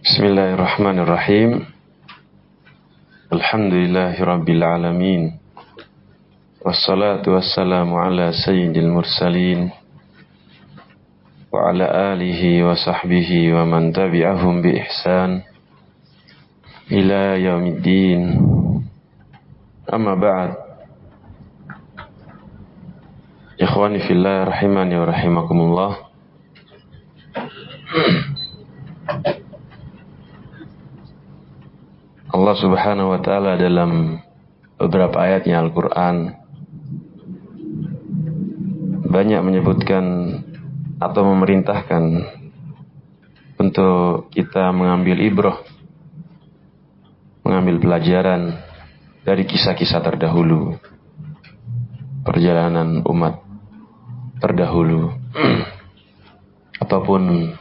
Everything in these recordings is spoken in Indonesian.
Bismillahirrahmanirrahim. Alhamdulillahirabbil alamin. Wassalatu wassalamu ala sayyidil mursalin wa ala alihi wa sahbihi wa man tabi'ahum bi ihsan ila yaumiddin. Amma ba'd. Ikhwani fillah rahimani wa rahimakumullah. Allah Subhanahu wa taala dalam beberapa ayatnya Al-Qur'an banyak menyebutkan atau memerintahkan untuk kita mengambil ibrah, mengambil pelajaran dari kisah-kisah terdahulu, perjalanan umat terdahulu, ataupun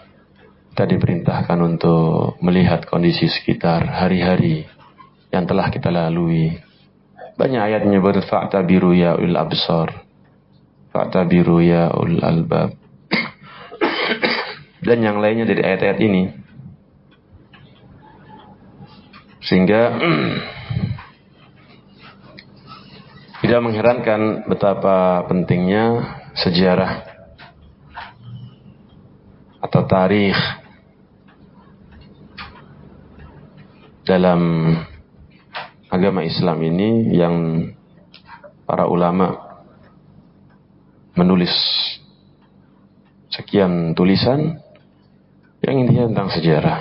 kita diperintahkan untuk melihat kondisi sekitar hari-hari yang telah kita lalui. Banyak ayat menyebut fa'tabiru ya ulil absar, fa'tabiru ya ulil albab, dan yang lainnya dari ayat-ayat ini, sehingga tidak mengherankan betapa pentingnya sejarah atau tarikh dalam agama Islam ini, yang para ulama menulis sekian tulisan yang intinya tentang sejarah.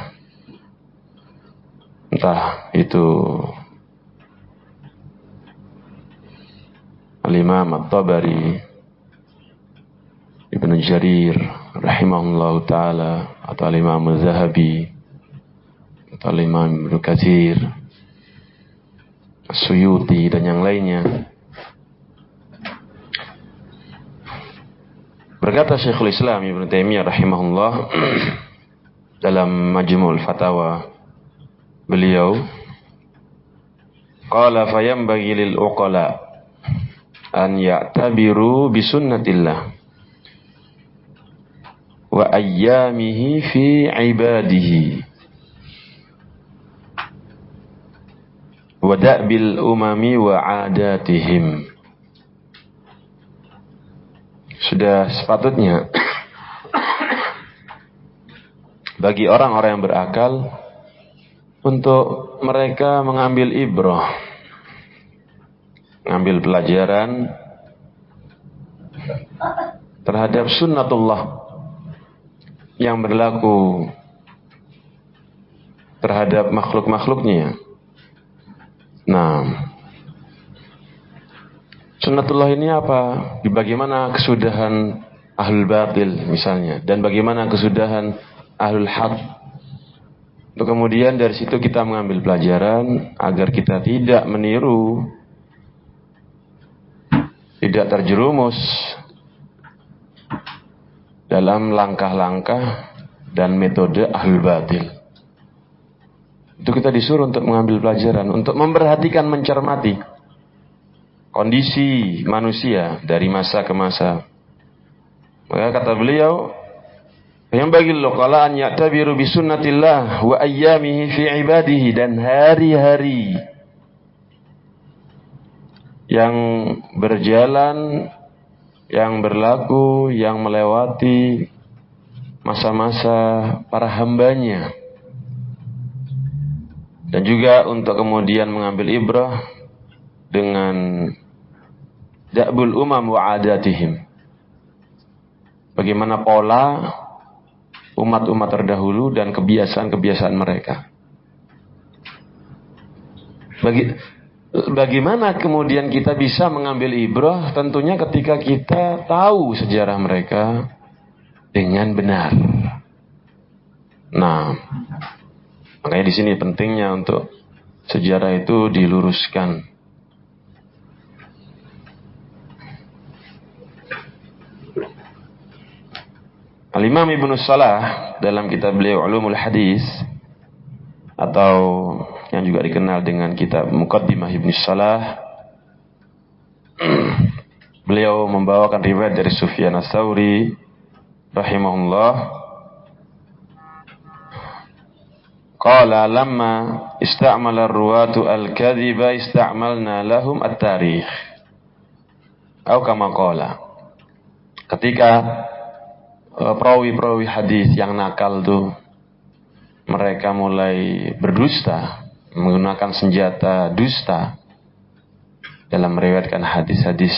Entah itu Al-Imam At-Tabari, Ibnu Jarir rahimahullahu ta'ala, atau Al-Imam Az-Zahabi, atau Al-Imam Ibnu Katsir, As-Suyuti, dan yang lainnya. Berkata Syekhul Islam Ibnu Taimiyah rahimahullah dalam Majmu'ul Fatawa beliau, qala fayambaghi lil uqala an ya'tabiru bi sunnatillah wa ayyamihi fi ibadihi wa da'bil umami wa adatihim. Sudah sepatutnya bagi orang-orang yang berakal untuk mereka mengambil ibrah, mengambil pelajaran terhadap sunnatullah yang berlaku terhadap makhluk-makhluknya. Nah, sunnatullah ini apa? Bagaimana kesudahan ahlul batil misalnya, dan bagaimana kesudahan ahlul haq. Untuk kemudian dari situ kita mengambil pelajaran agar kita tidak meniru, tidak terjerumus dalam langkah-langkah dan metode ahlul batil. Itu kita disuruh untuk mengambil pelajaran, untuk memperhatikan, mencermati kondisi manusia dari masa ke masa. Maka kata beliau, yang bagi lokala an ya'tabiru bi sunnatillah wa ayyamihi fi ibadihi, dan hari-hari yang berjalan, yang berlaku, yang melewati masa-masa para hambanya, dan juga untuk kemudian mengambil ibrah dengan da'bul umam wa adatihim, bagaimana pola umat-umat terdahulu dan kebiasaan-kebiasaan mereka. Bagaimana kemudian kita bisa mengambil ibrah? Tentunya ketika kita tahu sejarah mereka dengan benar. Nah, makanya di sini pentingnya untuk sejarah itu diluruskan. Al-Imam Ibnu Salah dalam kitab beliau Ulumul Hadis, atau yang juga dikenal dengan kitab Muqaddimah Ibnu Salah, beliau membawakan riwayat dari Sufyan Ats-Tsauri rahimahullah qala lamma ista'mala ar-ruwatu al-kadhiba ista'malna lahum at-tarikh. Atau kama qala. Ketika perawi-perawi hadis yang nakal tuh mereka mulai berdusta, menggunakan senjata dusta dalam meriwayatkan hadis-hadis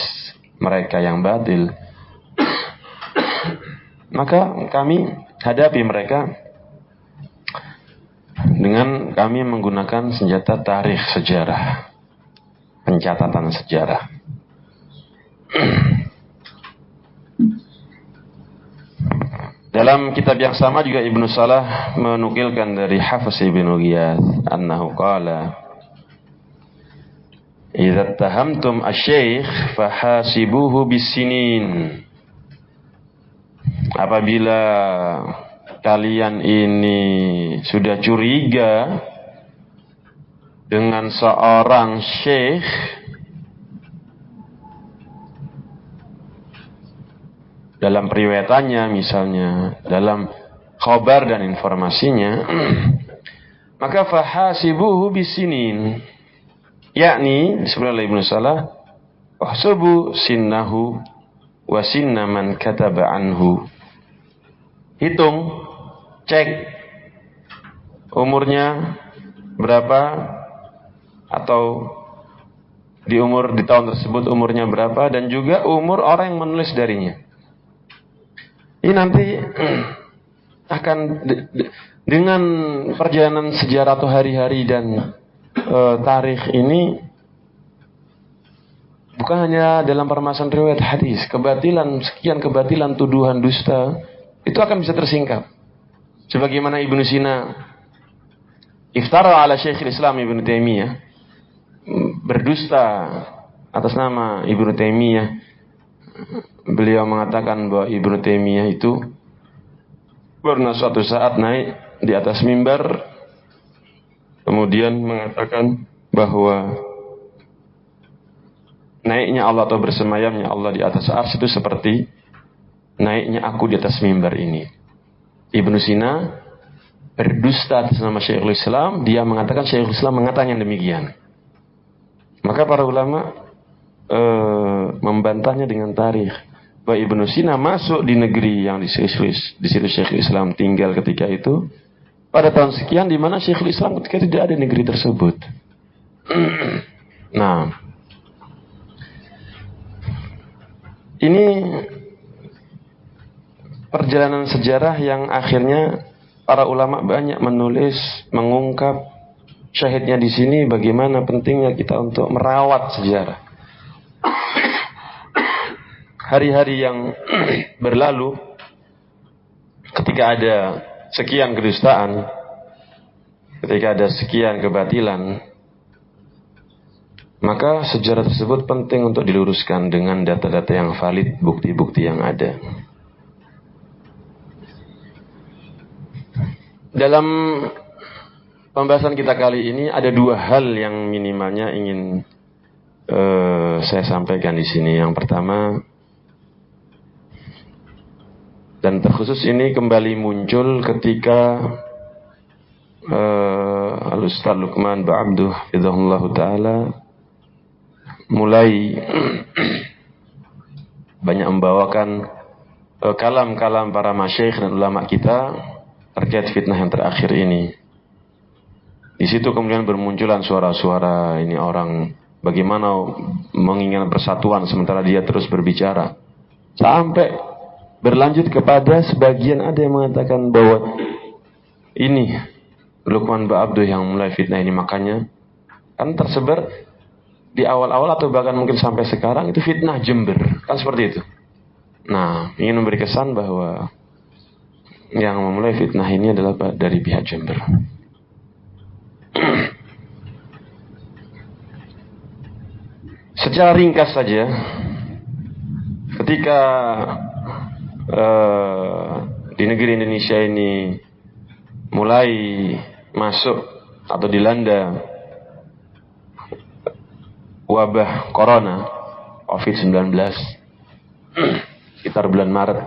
mereka yang batil, maka kami hadapi mereka dengan kami menggunakan senjata tarikh sejarah, pencatatan sejarah. Dalam kitab yang sama juga Ibnu Salah menukilkan dari Hafiz Ibnu Ghiyath annahu qala idza tahamtum asy-syaikh fahasibuhu bis-sinin. Apabila kalian ini sudah curiga dengan seorang syekh, dalam periwayatannya misalnya, dalam khabar dan informasinya, maka fahasibuhu bisinin, yakni sebenarnya Ibnu Salah, wahsubu sinnahu wa sinna man kataba anhu. Hitung, cek umurnya berapa, atau di tahun tersebut umurnya berapa, dan juga umur orang yang menulis darinya. Ini nanti akan dengan perjalanan sejarah atau hari-hari dan tarikh ini, bukan hanya dalam permasalahan riwayat hadis, kebatilan, tuduhan dusta itu akan bisa tersingkap. Sebagaimana Ibnu Sina iftara ala Syekhul Islam Ibnu Taimiyah, berdusta atas nama Ibnu Taimiyah. Beliau mengatakan bahwa Ibnu Taimiyah itu pernah suatu saat naik di atas mimbar, kemudian mengatakan bahwa naiknya Allah atau bersemayamnya Allah di atas arsy itu seperti naiknya aku di atas mimbar ini. Ibnu Sina berdusta atas nama Syekhul Islam, dia mengatakan Syekhul Islam mengatakan yang demikian. Maka para ulama membantahnya dengan tarikh, bahwa Ibnu Sina masuk di negeri yang di situ Syekhul Islam tinggal ketika itu pada tahun sekian, di mana Syekhul Islam ketika tidak ada negeri tersebut. Nah, ini perjalanan sejarah yang akhirnya para ulama banyak menulis, mengungkap. Syahidnya di sini bagaimana pentingnya kita untuk merawat sejarah. Hari-hari yang berlalu, ketika ada sekian kedustaan, ketika ada sekian kebatilan, maka sejarah tersebut penting untuk diluruskan dengan data-data yang valid, bukti-bukti yang ada. Dalam pembahasan kita kali ini ada dua hal yang minimalnya ingin saya sampaikan di sini. Yang pertama, dan terkhusus ini kembali muncul ketika Al-Ustaz Luqman Ba'abduh hafizahullahu ta'ala mulai banyak membawakan kalam-kalam para masyayikh dan ulama kita terkait fitnah yang terakhir ini. Di situ kemudian bermunculan suara-suara ini orang bagaimana menginginkan persatuan sementara dia terus berbicara. Sampai berlanjut kepada sebagian ada yang mengatakan bahwa ini Luqman Ba'abduh yang mulai fitnah ini, makanya kan tersebar di awal-awal atau bahkan mungkin sampai sekarang itu fitnah Jember, kan seperti itu. Nah, ingin memberi kesan bahwa yang memulai fitnah ini adalah dari pihak Jember. Secara ringkas saja, ketika di negeri Indonesia ini mulai masuk atau dilanda wabah corona COVID-19 sekitar bulan Maret,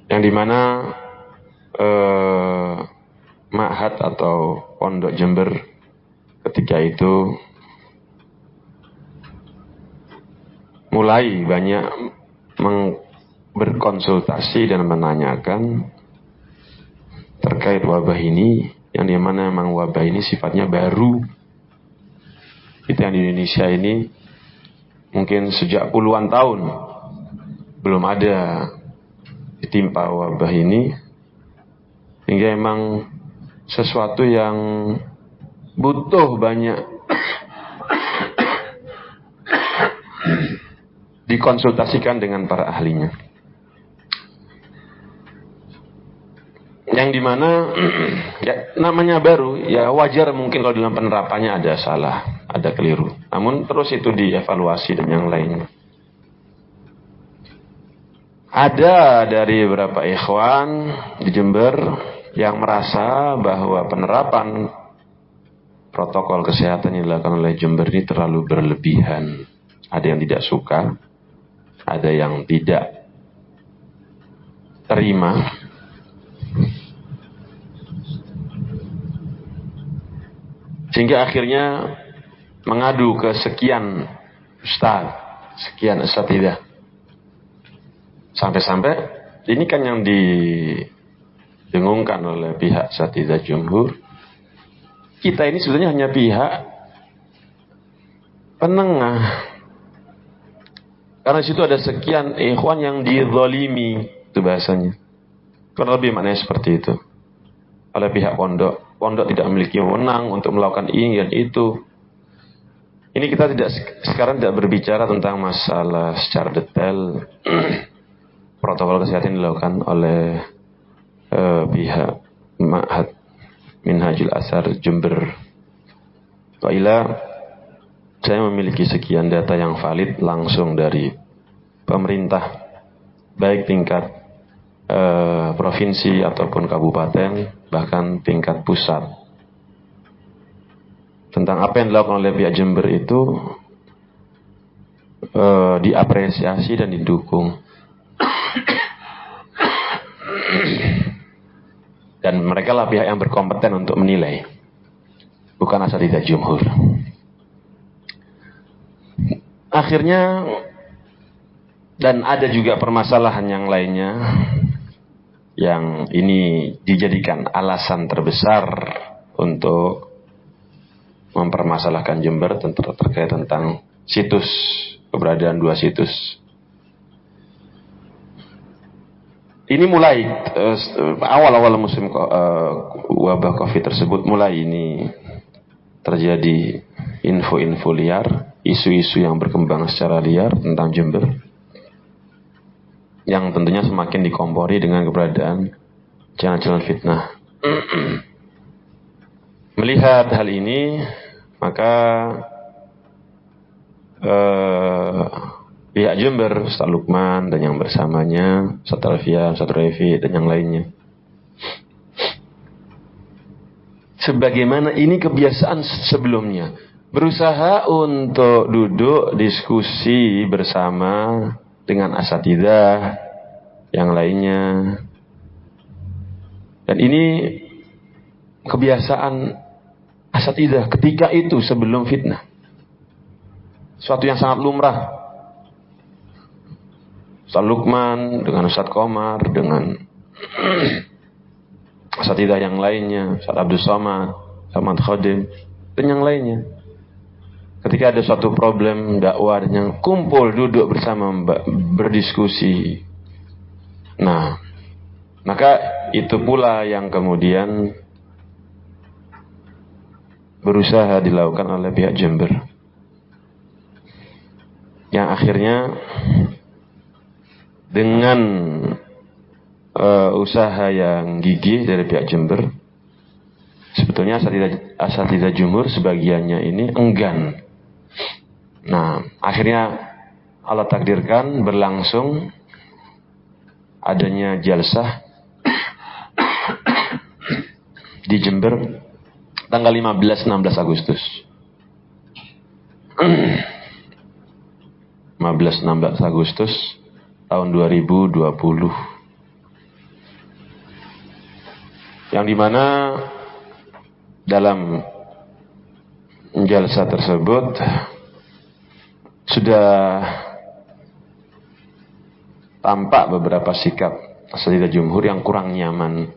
yang yang dimana Ma'had atau Pondok Jember ketika itu mulai banyak berkonsultasi dan menanyakan terkait wabah ini, yang dimana memang wabah ini sifatnya baru. Kita yang di Indonesia ini mungkin sejak puluhan tahun belum ada ditimpa wabah ini, hingga memang sesuatu yang butuh banyak dikonsultasikan dengan para ahlinya. Yang dimana ya, namanya baru, ya wajar mungkin kalau dalam penerapannya ada salah, ada keliru. Namun terus itu dievaluasi dan yang lainnya. Ada dari beberapa ikhwan di Jember yang merasa bahwa penerapan protokol kesehatan yang dilakukan oleh Jember ini terlalu berlebihan. Ada yang tidak suka, ada yang tidak terima. Sehingga akhirnya mengadu ke sekian ustaz, sekian asatidzah. Sampai-sampai ini kan yang didengungkan oleh pihak asatidzah jumhur. Kita ini sebenarnya hanya pihak penengah. Karena di situ ada sekian ikhwan yang dizalimi, itu bahasanya. Kurang lebih maknanya seperti itu. Oleh pihak pondok. Pondok tidak memiliki wewenang untuk melakukan ini dan itu. Ini kita sekarang tidak berbicara tentang masalah secara detail protokol kesehatan yang dilakukan oleh pihak Ma'had Minhajul Athar Jember. Wailah, saya memiliki sekian data yang valid langsung dari pemerintah, baik tingkat provinsi ataupun kabupaten, bahkan tingkat pusat. Tentang apa yang dilakukan oleh pihak Jember itu diapresiasi dan didukung. Dan mereka lah pihak yang berkompeten untuk menilai, bukan asatidzah jumhur. Akhirnya, dan ada juga permasalahan yang lainnya, yang ini dijadikan alasan terbesar untuk mempermasalahkan Jember terkait tentang situs, keberadaan dua situs. Ini mulai awal-awal musim wabah COVID tersebut mulai ini terjadi info-info liar, isu-isu yang berkembang secara liar tentang Jember, yang tentunya semakin dikompori dengan keberadaan channel-channel fitnah. Melihat hal ini, maka pihak Jember, Ustaz Lukman dan yang bersamanya, Ustaz Alfian, Ustaz Revi dan yang lainnya, sebagaimana ini kebiasaan sebelumnya, berusaha untuk duduk diskusi bersama dengan asatidzah yang lainnya. Dan ini kebiasaan asatidzah ketika itu sebelum fitnah. Suatu yang sangat lumrah. Ustaz Lukman dengan Ustaz Komar, dengan asatidzah yang lainnya, Ustaz Abdul Somad, Samad Khadim, dan yang lainnya. Ketika ada suatu problem dakwah dan yang kumpul duduk bersama berdiskusi. Nah, maka itu pula yang kemudian berusaha dilakukan oleh pihak Jember. Yang akhirnya dengan usaha yang gigih dari pihak Jember, sebetulnya asatidzah jumhur sebagiannya ini enggan. Nah, akhirnya Allah takdirkan berlangsung adanya jalsah di Jember tanggal 15-16 Agustus. 15-16 Agustus tahun 2020. yang dimana dalam jalsa tersebut sudah tampak beberapa sikap asatidzah jumhur yang kurang nyaman.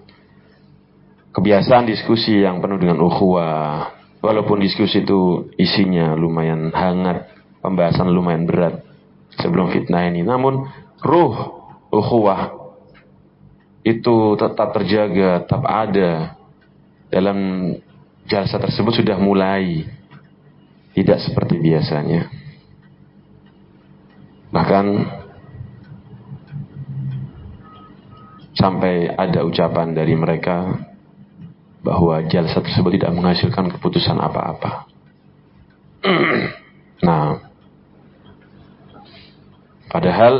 Kebiasaan diskusi yang penuh dengan ukhuwah, walaupun diskusi itu isinya lumayan hangat, pembahasan lumayan berat sebelum fitnah ini, namun ruh ukhuwah itu tetap terjaga, tetap ada dalam jalsa tersebut. Sudah mulai tidak seperti biasanya. Bahkan sampai ada ucapan dari mereka bahwa jalsa tersebut tidak menghasilkan keputusan apa-apa. Nah, padahal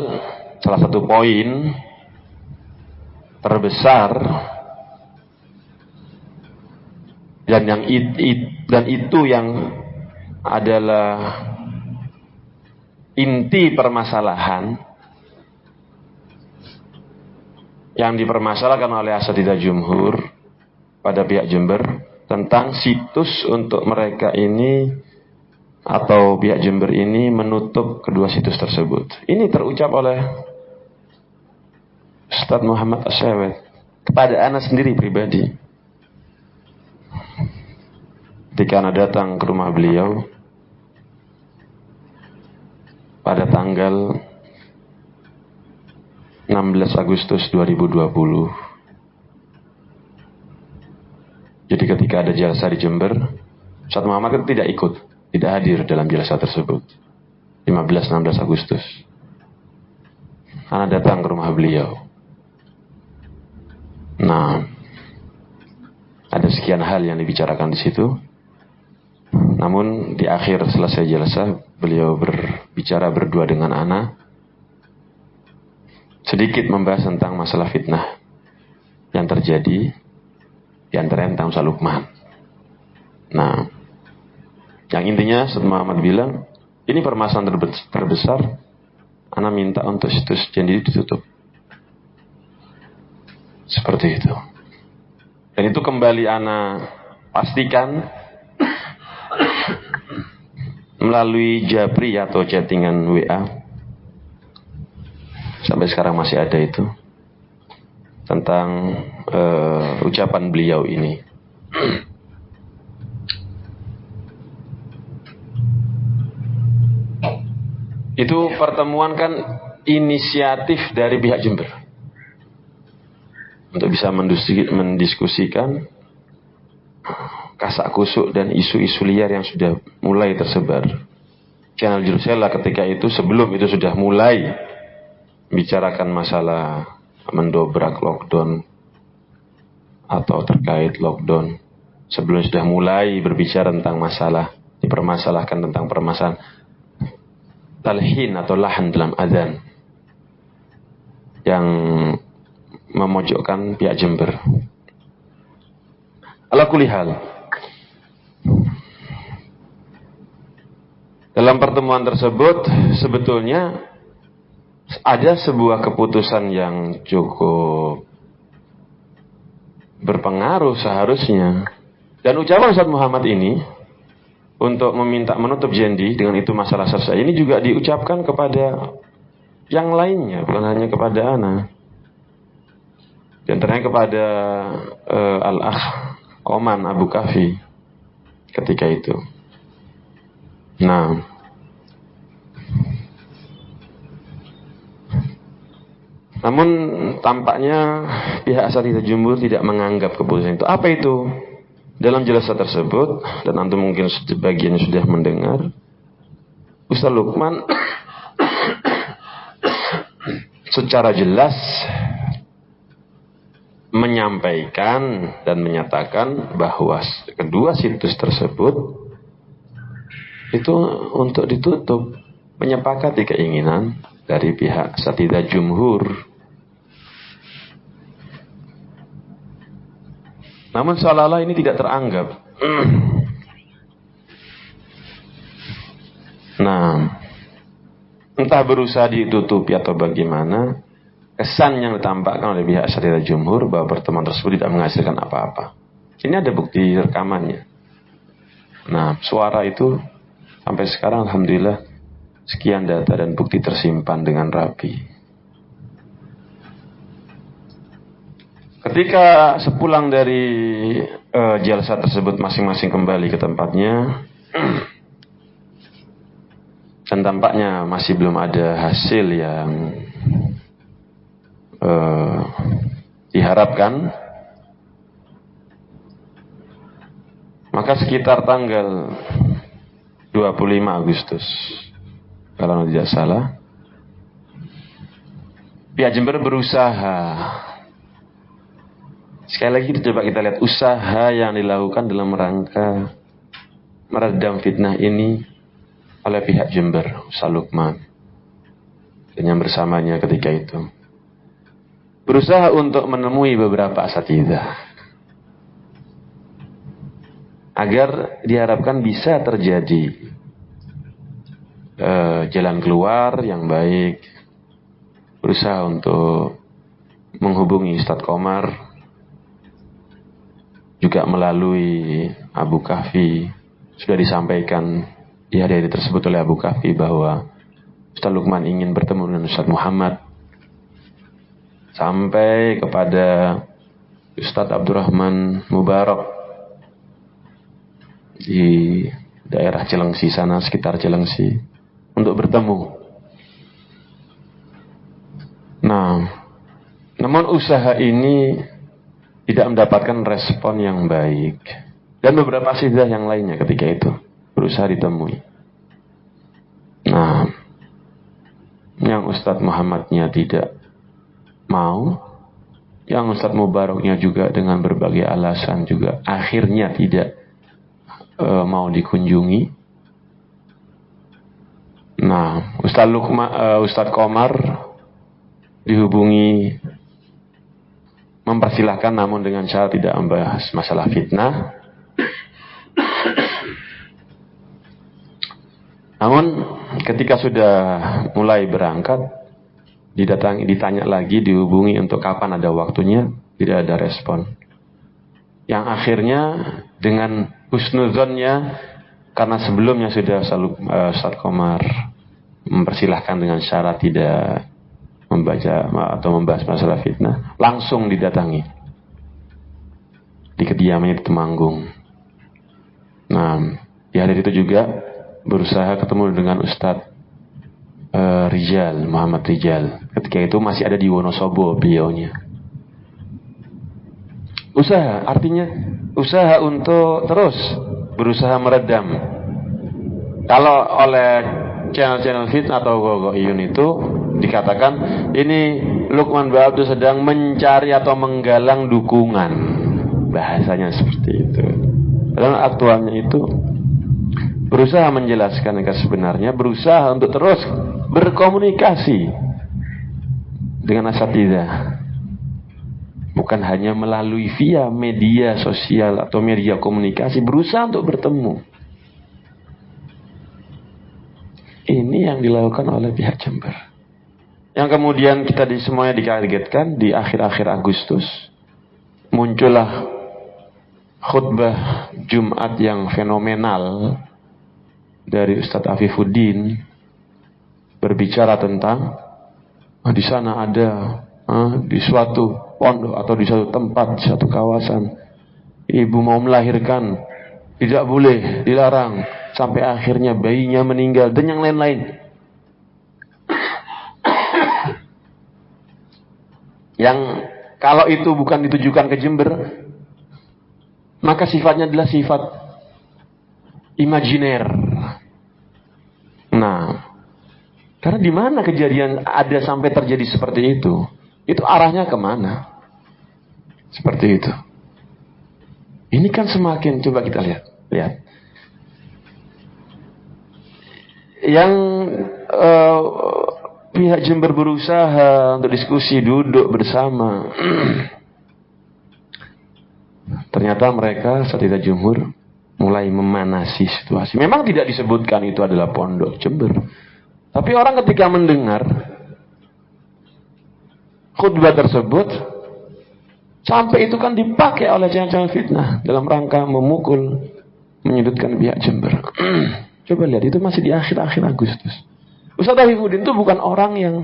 salah satu poin terbesar dan itu yang adalah inti permasalahan yang dipermasalahkan oleh asatidzah jumhur pada pihak Jember tentang situs untuk mereka ini atau pihak Jember ini menutup kedua situs tersebut. Ini terucap oleh Ustaz Muhammad Asyawet kepada ana sendiri pribadi ketika ana datang ke rumah beliau pada tanggal 16 Agustus 2020. Jadi ketika ada jalsa di Jember, Ustaz Muhammad itu tidak hadir dalam jalsa tersebut. 15-16 Agustus. Ana datang ke rumah beliau. Nah, ada sekian hal yang dibicarakan di situ. Namun di akhir selesai jalsa, beliau berbicara berdua dengan ana, sedikit membahas tentang masalah fitnah yang terjadi di antara tentang Ustaz Lukman. Nah, yang intinya Ustaz Muhammad bilang, ini permasalahan terbesar, ana minta untuk situs jadi ditutup. Seperti itu. Dan itu kembali ana pastikan melalui Jabri atau chattingan WA. Sampai sekarang masih ada itu. Tentang ucapan beliau ini. Itu pertemuan kan inisiatif dari pihak Jember untuk bisa mendiskusikan kasak kusuk dan isu-isu liar yang sudah mulai tersebar. Channel Jerusalem ketika itu, sebelum itu sudah mulai bicarakan masalah mendobrak lockdown atau terkait lockdown. Sebelum sudah mulai berbicara tentang masalah, dipermasalahkan tentang permasalahan talhin atau lahan dalam azan yang memojokkan pihak Jember. Ala kulli hal, dalam pertemuan tersebut sebetulnya ada sebuah keputusan yang cukup berpengaruh seharusnya. Dan ucapan Ustaz Muhammad ini untuk meminta menutup jendi dengan itu masalah selesai, ini juga diucapkan kepada yang lainnya, bukan hanya kepada ana. Di antaranya kepada Al-Akh Oman Abu Kafi ketika itu. Nah, namun tampaknya pihak asatidzah jumhur tidak menganggap keputusan itu. Apa itu? Dalam jalsa tersebut, dan antum mungkin sebagian sudah mendengar, Ustaz Lukman secara jelas menyampaikan dan menyatakan bahwa kedua situs tersebut itu untuk ditutup, menyepakati keinginan dari pihak asatidzah jumhur. Namun seolah-olah ini tidak teranggap. Nah, entah berusaha ditutupi atau bagaimana, kesan yang ditampakkan oleh pihak Asatidz Jumhur bahwa pertemuan tersebut tidak menghasilkan apa-apa. Ini ada bukti rekamannya. Nah, suara itu sampai sekarang alhamdulillah sekian data dan bukti tersimpan dengan rapi. Ketika sepulang dari jalsa tersebut masing-masing kembali ke tempatnya dan tampaknya masih belum ada hasil yang diharapkan, maka sekitar tanggal 25 Agustus kalau tidak salah, pihak Jember berusaha. Sekali lagi coba kita lihat usaha yang dilakukan dalam rangka meredam fitnah ini oleh pihak Jember, Ustaz Lukman dan yang bersamanya ketika itu. Berusaha untuk menemui beberapa asatidzah agar diharapkan bisa terjadi jalan keluar yang baik. Berusaha untuk menghubungi Ustadz Komar, juga melalui Abu Kahfi. Sudah disampaikan di hari-hari tersebut oleh Abu Kahfi bahwa Ustaz Lukman ingin bertemu dengan Ustaz Muhammad, sampai kepada Ustaz Abdurrahman Mubarak di daerah Cilengsi sana, sekitar Cilengsi, untuk bertemu. Nah, namun usaha ini tidak mendapatkan respon yang baik. Dan beberapa asatidzah yang lainnya ketika itu berusaha ditemui. Nah, yang Ustadz Muhammadnya tidak mau, yang Ustadz Mubaraknya juga dengan berbagai alasan juga akhirnya tidak mau dikunjungi. Nah, Ustadz Komar dihubungi, mempersilahkan namun dengan syarat tidak membahas masalah fitnah. Namun ketika sudah mulai berangkat, ditanya lagi, dihubungi untuk kapan ada waktunya, tidak ada respon. Yang akhirnya dengan husnuzonnya, karena sebelumnya sudah Ustadz Komar mempersilahkan dengan syarat tidak membaca atau membahas masalah fitnah, langsung didatangi di kediamannya di Temanggung. Nah, di hari itu juga berusaha ketemu dengan Ustadz Rijal, Muhammad Rijal. Ketika itu masih ada di Wonosobo beliaunya. Usaha, artinya usaha untuk terus berusaha meredam. Kalau oleh channel-channel fitnah atau gogoiyun itu dikatakan ini Lukman Ba'abdu sedang mencari atau menggalang dukungan, bahasanya seperti itu. Dalam aktualnya itu berusaha menjelaskan yang sebenarnya, berusaha untuk terus berkomunikasi dengan asatidzah, bukan hanya melalui via media sosial atau media komunikasi, berusaha untuk bertemu. Ini yang dilakukan oleh pihak Jember. Yang kemudian kita semuanya dikagetkan di akhir-akhir Agustus. Muncullah khutbah Jumat yang fenomenal dari Ustadz Afifuddin, berbicara tentang di sana ada di suatu pondok atau di suatu tempat, di suatu kawasan, ibu mau melahirkan, tidak boleh, dilarang, sampai akhirnya bayinya meninggal dan yang lain-lain. Yang kalau itu bukan ditujukan ke Jember, maka sifatnya adalah sifat imajiner. Nah, karena di mana kejadian ada sampai terjadi seperti itu arahnya kemana? Seperti itu. Ini kan semakin, coba kita lihat. Yang pihak Jember berusaha untuk diskusi, duduk bersama. Ternyata mereka asatidzah Jumhur mulai memanasi situasi. Memang tidak disebutkan itu adalah pondok Jember, tapi orang ketika mendengar khutbah tersebut sampai itu kan dipakai oleh channel-channel fitnah dalam rangka memukul, menyudutkan pihak Jember. Coba lihat, itu masih di akhir-akhir Agustus. Ustaz Afifuddin itu bukan orang yang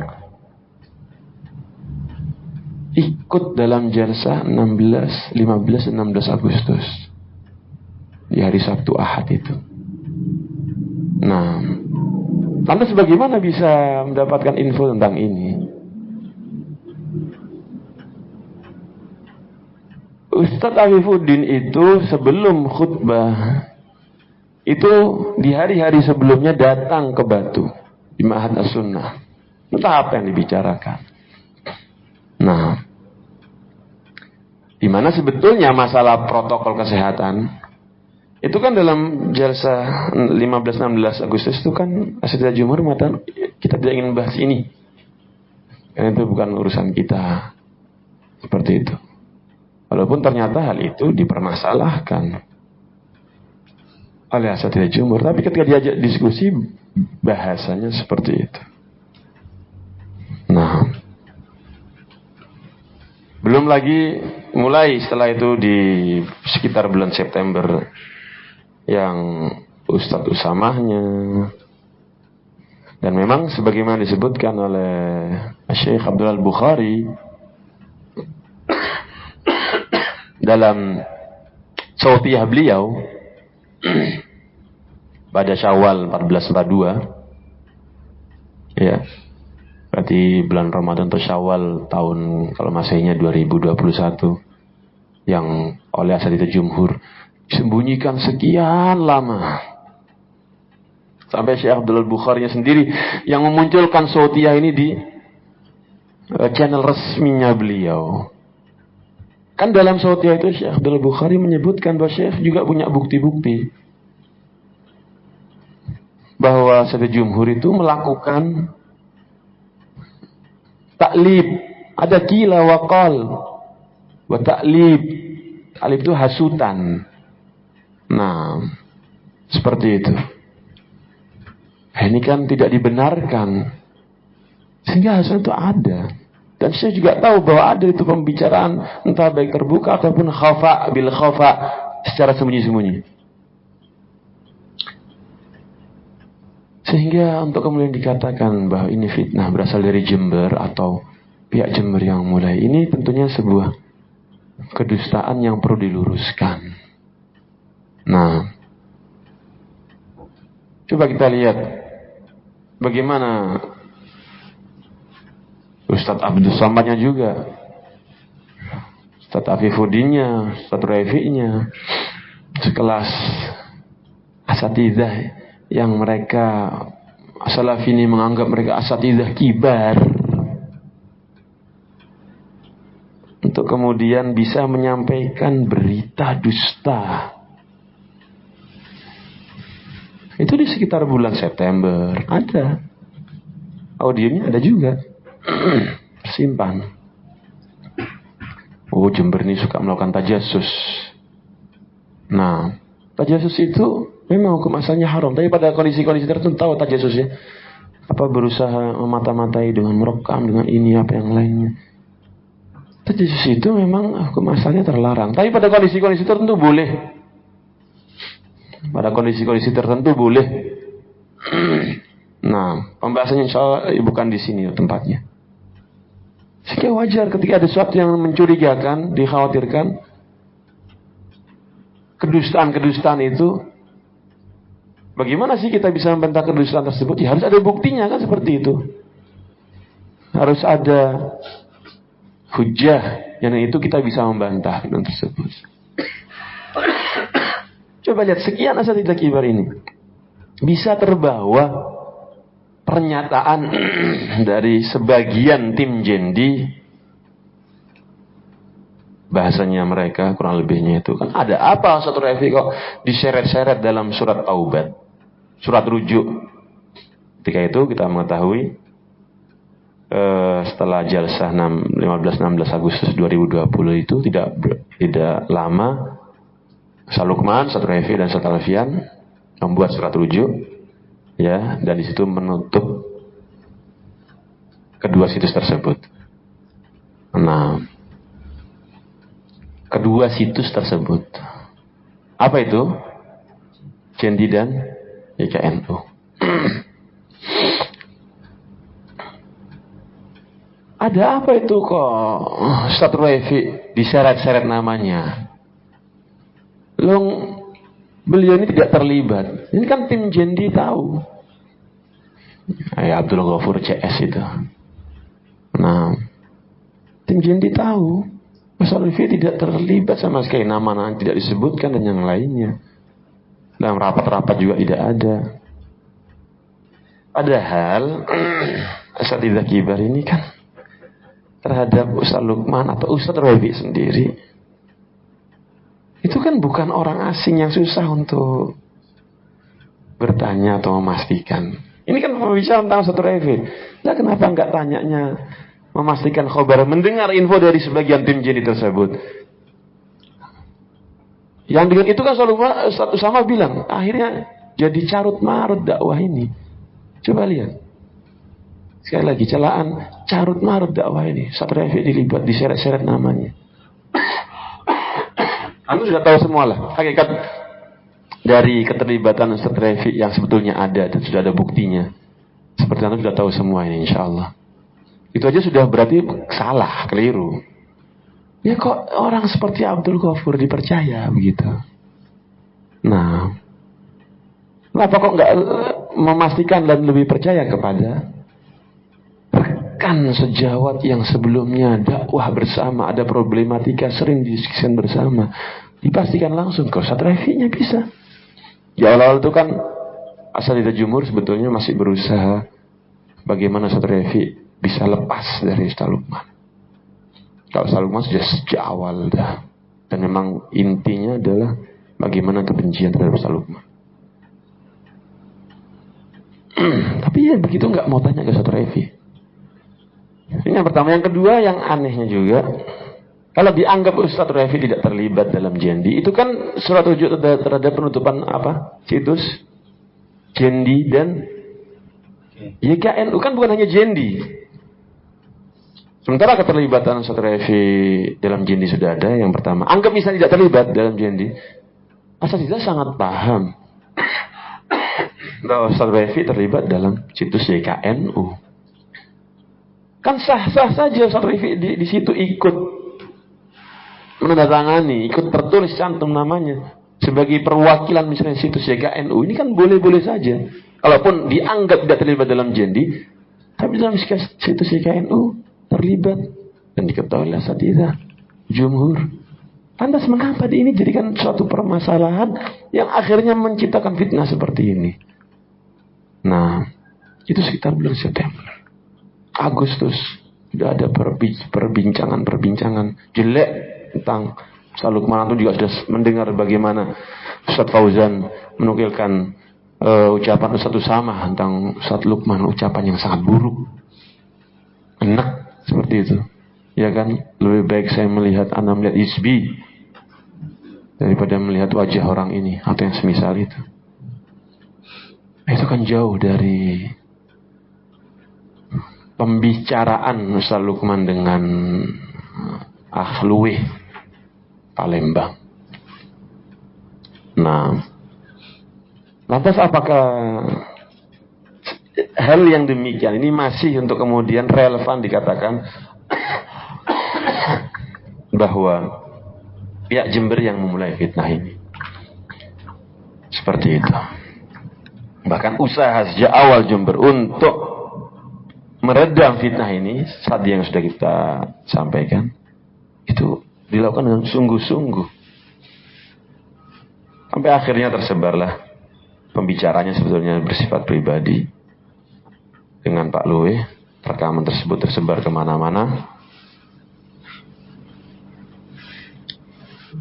ikut dalam jalsah 16, 15, 16 Agustus. Di hari Sabtu Ahad itu. Nah, lantas bagaimana bisa mendapatkan info tentang ini? Ustaz Afifuddin itu sebelum khutbah, itu di hari-hari sebelumnya datang ke Batu, di Ma'had As-Sunnah. Entah apa yang dibicarakan. Nah, di mana sebetulnya masalah protokol kesehatan itu kan dalam jalsa 15-16 Agustus itu kan Asatidzah Jumhur mengatakan kita tidak ingin bahas ini karena itu bukan urusan kita, seperti itu. Walaupun ternyata hal itu dipermasalahkan oleh Asatidzah Jumhur, tapi ketika diajak diskusi bahasanya seperti itu. Nah, belum lagi mulai setelah itu di sekitar bulan September yang Ustadz Usamahnya, dan memang sebagaimana disebutkan oleh Syekh Abdul Al-Bukhari dalam sautiyah beliau pada Syawal 1442, ya, berarti bulan Ramadan atau Syawal tahun kalau Masehnya 2021, yang oleh Asatidzah Jumhur disembunyikan sekian lama sampai Syekh Abdul Bukhari sendiri yang memunculkan sautiyah ini di channel resminya beliau. Kan dalam sautiyah itu Syekh Abdul Bukhari menyebutkan bahwa Syekh juga punya bukti-bukti bahwa Asatidzah Jumhur itu melakukan taklib, ada kila wa qal wa taklib. Taklib itu hasutan. Nah, seperti itu. Ini kan tidak dibenarkan. Sehingga hasutan itu ada. Dan saya juga tahu bahwa ada itu pembicaraan entah baik terbuka ataupun khafa bil khafa, secara sembunyi-sembunyi. Sehingga untuk kemudian dikatakan bahwa ini fitnah berasal dari Jember atau pihak Jember yang mulai, ini tentunya sebuah kedustaan yang perlu diluruskan. Nah, coba kita lihat bagaimana Ustadz Abdul Samadnya juga, Ustadz Afifuddinnya, Ustadz Rafi'nya, sekelas asatidzah yang mereka Salafini menganggap mereka asatidzah kibar, untuk kemudian bisa menyampaikan berita dusta. Itu di sekitar bulan September ada audionya, ada juga simpan. Oh, Jember ini suka melakukan tajasus. Nah, tajasus itu memang hukum asalnya haram, tapi pada kondisi-kondisi tertentu tahu tajasusnya apa, berusaha memata-matai dengan merekam dengan ini apa yang lainnya. Tajasus itu memang hukum asalnya terlarang, tapi pada kondisi-kondisi tertentu boleh. Pada kondisi-kondisi tertentu boleh. Nah, pembahasannya insya Allah bukan di sini tempatnya. Sehingga wajar ketika ada sesuatu yang mencurigakan, dikhawatirkan, kedustaan-kedustaan itu, bagaimana sih kita bisa membantah kedustaan tersebut? Ya harus ada buktinya kan, seperti itu. Harus ada hujjah, yang itu kita bisa membantah kedustaan tersebut. Coba lihat sekian asatidzah kibar ini bisa terbawa pernyataan dari sebagian tim Jendi, bahasanya mereka kurang lebihnya itu kan ada apa satu revi kok diseret-seret dalam surat taubat, surat rujuk. Ketika itu kita mengetahui setelah jalsah 15-16 Agustus 2020 itu tidak lama Salukman, Ustadz Revi dan Ustadz Alfian membuat surat rujuk, ya, dan di situ menutup kedua situs tersebut. Nah, kedua situs tersebut. Apa itu? Jendi dan YKNU. Ada apa itu kok Ustaz Rafiq diseret-seret namanya? Beliau ini tidak terlibat. Ini kan tim Jendi tahu. Abdul Ghafur CS itu. Nah, tim Jendi tahu. Ustaz Rafiq tidak terlibat sama sekali. Nama-nama tidak disebutkan dan yang lainnya. Dalam rapat-rapat juga tidak ada. Padahal Ustaz Ridha Kibar ini kan terhadap Ustaz Lukman atau Ustaz Rafiq sendiri, itu kan bukan orang asing yang susah untuk bertanya atau memastikan. Ini kan pembicaraan tentang Ustaz Rafiq. Nah, kenapa enggak tanyanya memastikan khobar, mendengar info dari sebagian tim Jendi tersebut? Yang dengan itu kan selalu Ustaz Usama bilang, akhirnya jadi carut marut dakwah ini. Coba lihat. Sekali lagi, celaan carut marut dakwah ini. Ustaz Rafiq dilibat, diseret-seret namanya. Anda sudah tahu semua lah hakikat dari keterlibatan Ustaz Rafiq yang sebetulnya ada dan sudah ada buktinya. Seperti Anda sudah tahu semua ini, insya Allah. Itu aja sudah berarti salah, keliru. Ya kok orang seperti Abdul Ghafur dipercaya begitu? Nah, kenapa kok nggak memastikan dan lebih percaya kepada rekan sejawat yang sebelumnya dakwah bersama, ada problematika sering didiskusikan bersama, dipastikan langsung ke Ustaz Rafiqnya bisa. Di awal-awal itu kan Asatidzah Jumhur sebetulnya masih berusaha bagaimana Ustaz Rafiq bisa lepas dari Ustaz Lukman. Kalau Ustaz Lukman sudah sejak awal dah, dan memang intinya adalah bagaimana kebencian terhadap Ustaz Lukman. Tapi ya begitu nggak mau tanya ke Ustaz Rafiq. Ini yang pertama. Yang kedua, yang anehnya juga, kalau dianggap Ustaz Rafiq tidak terlibat dalam Jendi, itu kan surat rujuk terhadap penutupan apa? Situs Jendi dan YKNU, kan bukan hanya Jendi. Sementara keterlibatan Ustaz Rafiq dalam Jendi sudah ada. Yang pertama, anggap misalnya tidak terlibat dalam Jendi, Asatidzah sangat paham bahwa Ustaz Rafiq terlibat dalam situs YKNU. Kan sah-sah saja Ustaz Rafiq di situ ikut menandatangani, ikut tertulis cantum namanya sebagai perwakilan misalnya situs YKNU. Ini kan boleh-boleh saja. Kalaupun dianggap tidak terlibat dalam Jendi, tapi dalam situs YKNU terlibat dan diketahui oleh Asatidzah Jumhur. Lantas mengapa ini jadikan suatu permasalahan yang akhirnya menciptakan fitnah seperti ini? Nah, itu sekitar bulan September. Agustus sudah ada perbincangan jelek tentang Ustaz Lukman. Itu juga sudah mendengar bagaimana Ustaz Fauzan menukilkan ucapan Ustaz Usama tentang Ustaz Lukman, ucapan yang sangat buruk, enak seperti itu. Ya kan, lebih baik saya melihat hizbi daripada melihat wajah orang ini atau yang semisal itu. Itu kan jauh dari pembicaraan Ustaz Lukman dengan Ahluwih Palembang. Nah, lantas apakah hal yang demikian ini masih untuk kemudian relevan dikatakan bahwa pihak Jember yang memulai fitnah ini? Seperti itu. Bahkan usaha sejak awal Jember untuk meredam fitnah ini, saat yang sudah kita sampaikan, itu dilakukan dengan sungguh-sungguh. Sampai akhirnya tersebarlah pembicaranya sebetulnya bersifat pribadi dengan Pak Luwe. Rekaman tersebut tersebar kemana-mana.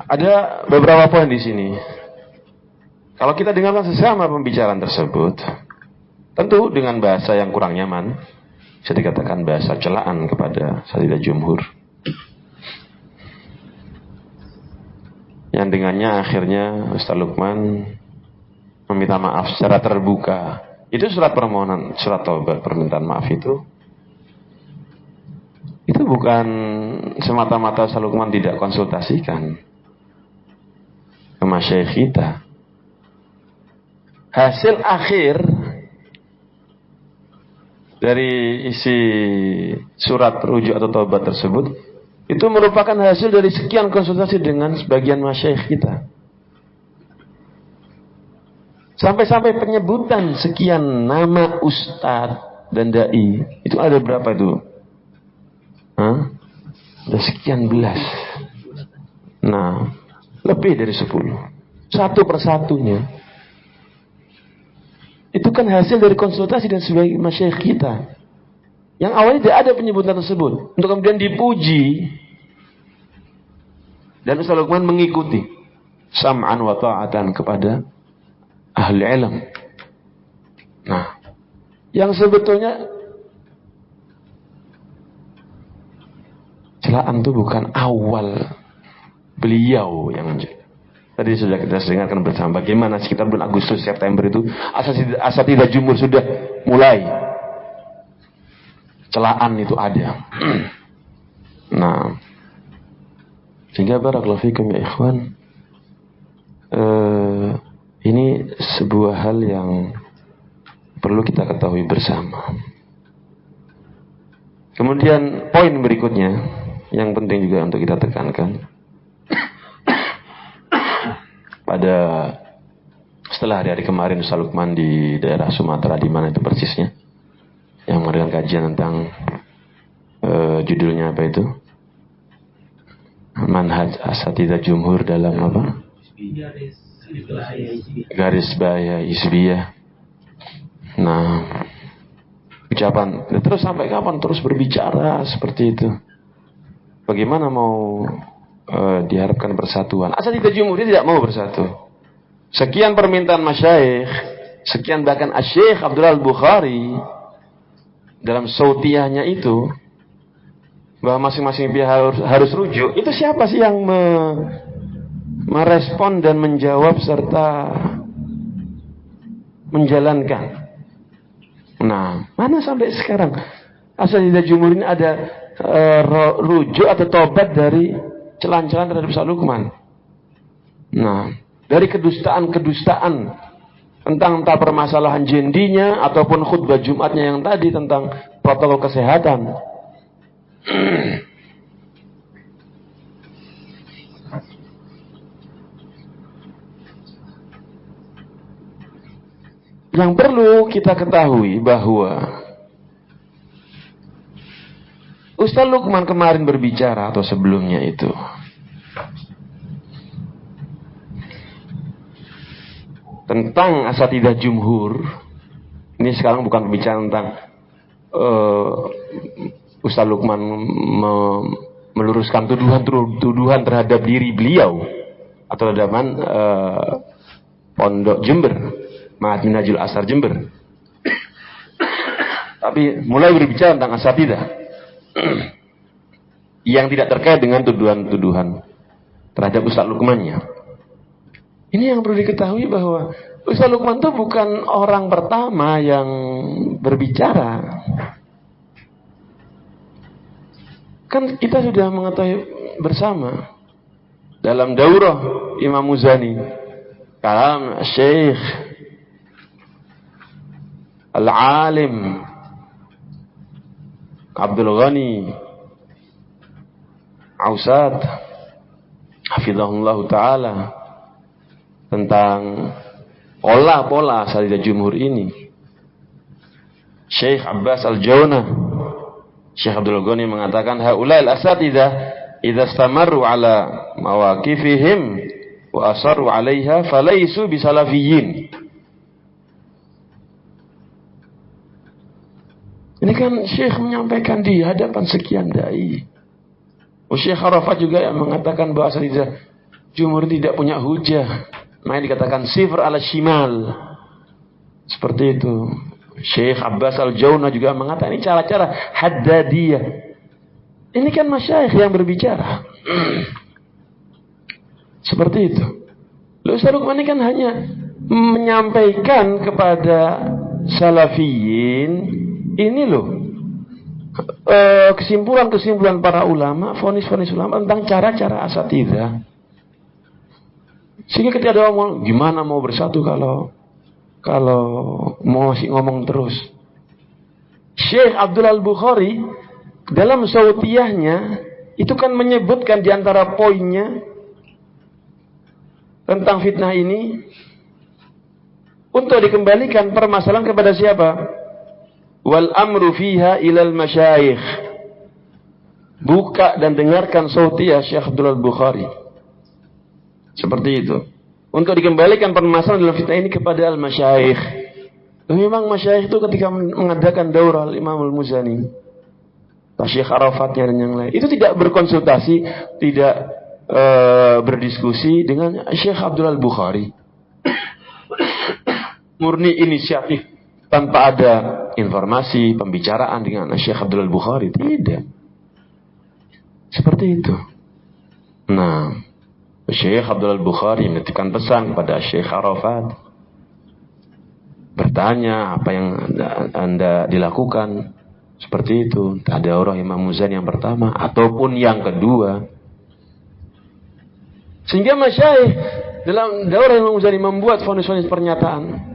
Ada beberapa poin di sini. Kalau kita dengarkan sesama pembicaraan tersebut, tentu dengan bahasa yang kurang nyaman, bisa dikatakan bahasa celaan kepada Asatidzah Jumhur, yang dengannya akhirnya Ustaz Lukman meminta maaf secara terbuka. Itu surat permohonan, surat taubat permintaan maaf itu bukan semata-mata Ustaz Lukman tidak konsultasikan ke masyayikh kita. Hasil akhir dari isi surat rujuk atau taubat tersebut itu merupakan hasil dari sekian konsultasi dengan sebagian masyayikh kita. Sampai-sampai penyebutan sekian nama ustadz dan dai. Itu ada berapa itu? Ada sekian belas. Nah, lebih dari 10. Satu persatunya. Itu kan hasil dari konsultasi dan sebagai masyayikh kita. Yang awalnya tidak ada penyebutan tersebut. Untuk kemudian dipuji. Dan Ustaz Lukman mengikuti. Sam'an wa ta'atan kepada ahli ilm. Nah, yang sebetulnya celaan itu bukan awal beliau yang tadi sudah kita dengarkan bersama bagaimana sekitar bulan Agustus September itu asatidzah jumhur sudah mulai celaan itu ada. Nah, sehingga barakallahu fikum ya ikhwan, ini sebuah hal yang perlu kita ketahui bersama. Kemudian poin berikutnya yang penting juga untuk kita tekankan pada setelah hari-hari kemarin Ustaz Lukman di daerah Sumatera, di mana itu persisnya, yang mengadakan kajian tentang judulnya apa itu, manhaj asatidzah jumhur dalam apa, garis bahaya hizbiyah. Nah, ucapan terus sampai kapan terus berbicara seperti itu? Bagaimana mau diharapkan persatuan? Asatidzah jumhur dia tidak mau bersatu. Sekian permintaan masyayikh, sekian bahkan Asy-Syaikh Abdullah Al-Bukhari dalam sautiyahnya itu bahwa masing-masing pihak harus rujuk. Itu siapa sih yang merespon dan menjawab serta menjalankan? Nah, mana sampai sekarang asatidzah jumhur ini ada rujuk atau tobat dari celaan-celaan terhadap Ustaz Lukman? Nah, dari kedustaan-kedustaan tentang entah permasalahan jendinya ataupun khutbah Jumatnya yang tadi tentang protokol kesehatan. Yang perlu kita ketahui bahwa Ustaz Lukman kemarin berbicara atau sebelumnya itu tentang asatidzah jumhur. Ini sekarang bukan pembicaraan tentang Ustaz Lukman meluruskan tuduhan terhadap diri beliau atau terhadap Pondok Jember, Ma'had Minhajul Asar Jember. Tapi mulai berbicara tentang asatidzah yang tidak terkait dengan tuduhan-tuduhan terhadap Ustaz Lukmannya. Ini yang perlu diketahui bahwa Ustaz Lukman itu bukan orang pertama yang berbicara. Kan kita sudah mengetahui bersama dalam daurah Imam Muzani, kalam Syekh Al-Alim Abdul Ghani Ausad hafizahullah ta'ala tentang pola asatidzah jumhur ini. Syekh Abbas Al-Jawnah, Syekh Abdul Ghani mengatakan haula'il asatidzah idza istamaru ala mawaqifihim wa asarru 'alaiha falaisu bisalafiyyin. Ini kan Syekh menyampaikan di hadapan sekian dai. Syekh Arafat juga yang mengatakan bahwa asatidzah jumhur tidak punya hujah. Makanya dikatakan sifr ala shimal. Seperti itu. Syekh Abbas Al-Jawnah juga mengatakan ini cara-cara haddadiyah. Ini kan masyayikh yang berbicara. Seperti itu. Ustaz Lukman ini kan hanya menyampaikan kepada salafiyin, ini loh kesimpulan-kesimpulan para ulama, vonis-vonis ulama tentang cara-cara asatidzah. Sehingga ketika ada ngomong, gimana mau bersatu kalau mau masih ngomong terus. Syekh Abdul Al-Bukhari dalam Sautiyahnya itu kan menyebutkan di antara poinnya tentang fitnah ini untuk dikembalikan permasalahan kepada siapa? Wal amru fiha ilal masyayikh. Buka dan dengarkan Sautiyah Syekh Abdul Al-Bukhari. Seperti itu. Untuk dikembalikan permasalahan dalam fitnah ini kepada al-masyayikh. Memang masyayikh itu ketika mengadakan daurah Imam Al-Muzani, Syekh Arafatnya dan yang lain, itu tidak berkonsultasi, tidak berdiskusi dengan Syekh Abdul Al-Bukhari. Murni inisiatif tanpa ada informasi, pembicaraan dengan Syekh Abdul Al-Bukhari. Tidak. Seperti itu. Nah, Syekh Abdul Al-Bukhari menitipkan pesan kepada Syekh Arafat. Bertanya apa yang anda dilakukan. Seperti itu. Ada orang Imam Muzani yang pertama ataupun yang kedua. Sehingga masyayikh dalam daurah Imam Muzani membuat vonis-vonis pernyataan.